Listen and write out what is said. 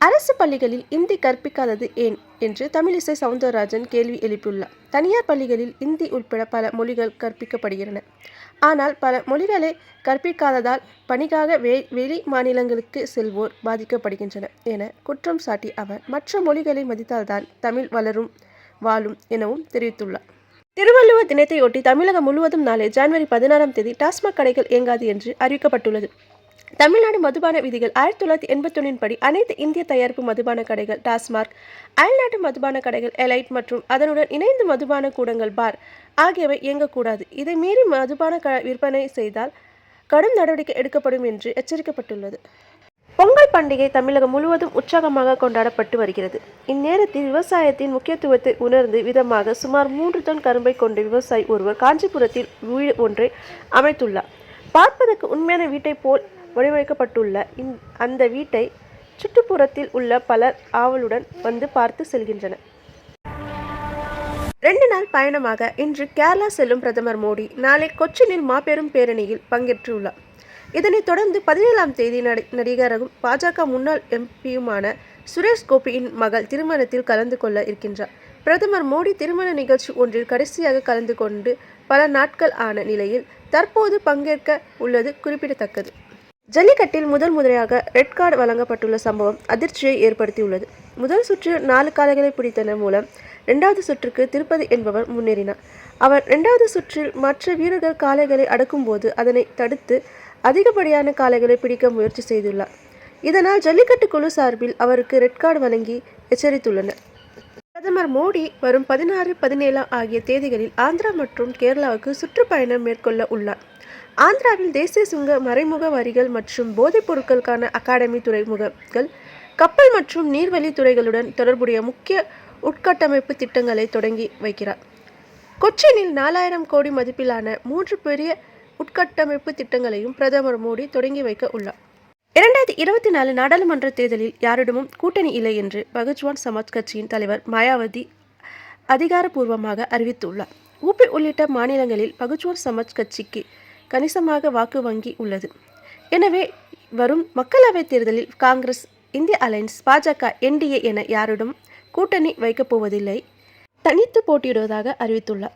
அரசு பள்ளிகளில் இந்தி கற்பிக்காதது ஏன் என்று தமிழிசை சவுந்தரராஜன் கேள்வி எழுப்பியுள்ளார். தனியார் பள்ளிகளில் இந்தி உட்பட பல மொழிகள் கற்பிக்கப்படுகின்றன. ஆனால் பல மொழிகளை கற்பிக்காததால் பணிக்காக வெளி மாநிலங்களுக்கு செல்வோர் பாதிக்கப்படுகின்றனர் என குற்றம் சாட்டி அவர் மற்ற மொழிகளை மதித்தால்தான் தமிழ் வளரும் வாழும் எனவும் தெரிவித்துள்ளார். திருவள்ளுவர் தினத்தையொட்டி தமிழகம் முழுவதும் நாளை ஜனவரி 16ஆம் தேதி டாஸ்மாக் கடைகள் இயங்காது என்று அறிவிக்கப்பட்டுள்ளது. தமிழ்நாடு மதுபான விதிகள் 1981 படி அனைத்து இந்திய தயாரிப்பு மதுபான கடைகள், டாஸ்மாக், அயல்நாட்டு மதுபான கடைகள், எலைட் மற்றும் அதனுடன் இணைந்த மதுபான கூடங்கள், பார் ஆகியவை இயங்கக்கூடாது. இதை மீறி மதுபான விற்பனை செய்தால் கடும் நடவடிக்கை எடுக்கப்படும் என்று எச்சரிக்கப்பட்டுள்ளது. பொங்கல் பண்டிகை தமிழகம் முழுவதும் உற்சாகமாக கொண்டாடப்பட்டு வருகிறது. இந்நேரத்தில் விவசாயத்தின் முக்கியத்துவத்தை உணர்ந்து விதமாக சுமார் 3 டன் கரும்பை கொண்ட விவசாயி ஒருவர் காஞ்சிபுரத்தில் வீடு ஒன்றை அமைத்துள்ளார். பார்ப்பதற்கு உண்மையான வீட்டை போல் வடிவமைக்கப்பட்டுள்ள அந்த வீட்டை சுற்றுப்புறத்தில் உள்ள பலர் ஆவலுடன் வந்து பார்த்து செல்கின்றனர். 2 நாள் பயணமாக இன்று கேரளா செல்லும் பிரதமர் மோடி நாளை கொச்சினில் மாபெரும் பேரணியில் பங்கேற்றுள்ளார். இதனைத் தொடர்ந்து 17ஆம் தேதி நடிகரும் பாஜக முன்னாள் எம்பியுமான சுரேஷ் கோபியின் மகள் திருமணத்தில் கலந்து கொள்ள இருக்கின்றார். பிரதமர் மோடி திருமண நிகழ்ச்சி ஒன்றில் கடைசியாக கலந்து கொண்டு பல நாட்கள் ஆன நிலையில் தற்போது பங்கேற்க உள்ளது குறிப்பிடத்தக்கது. ஜல்லிக்கட்டில் முதல் முறையாக ரெட் கார்டு வழங்கப்பட்டுள்ள சம்பவம் அதிர்ச்சியை ஏற்படுத்தியுள்ளது. முதல் சுற்றில் 4 காளைகளை பிடித்தனர் மூலம் 2வது சுற்றுக்கு திருப்பதி என்பவர் முன்னேறினார். அவர் 2வது சுற்றில் மற்ற வீரர்கள் காளைகளை அடக்கும்போது அதனை தடுத்து அதிகப்படியான காளைகளை பிடிக்க முயற்சி செய்துள்ளார். இதனால் ஜல்லிக்கட்டு குழு சார்பில் அவருக்கு ரெட் கார்டு வழங்கி எச்சரித்துள்ளனர். பிரதமர் மோடி வரும் 16, 17 ஆகிய தேதிகளில் ஆந்திரா மற்றும் கேரளாவுக்கு சுற்றுப்பயணம் மேற்கொள்ள உள்ளார். ஆந்திராவில் தேசிய சுங்க, மறைமுக வரிகள் மற்றும் போதைப் பொருட்களுக்கான அகாடமி துறைமுகங்கள், கப்பல் மற்றும் நீர்வழி துறைகளுடன் தொடர்புடைய முக்கிய உட்கட்டமைப்பு திட்டங்களை தொடங்கி வைக்கிறார். கொச்சினில் 4000 கோடி மதிப்பிலான 3 பெரிய உட்கட்டமைப்பு திட்டங்களையும் பிரதமர் மோடி தொடங்கி வைக்க உள்ளார். 2024 நாடாளுமன்ற தேர்தலில் யாரிடமும் கூட்டணி இல்லை என்று பகுஜன் சமாஜ் கட்சியின் தலைவர் மாயாவதி அதிகாரப்பூர்வமாக அறிவித்துள்ளார். ஊபி உள்ளிட்ட மாநிலங்களில் பகுஜன் சமாஜ் கட்சிக்கு கணிசமாக வாக்கு வங்கி உள்ளது. எனவே வரும் மக்களவைத் தேர்தலில் காங்கிரஸ், இந்திய அலையன்ஸ், பாஜக, NDA என யாரிடம் கூட்டணி வைக்கப் போவதில்லை, தனித்து போட்டியிடுவதாக அறிவித்துள்ளார்.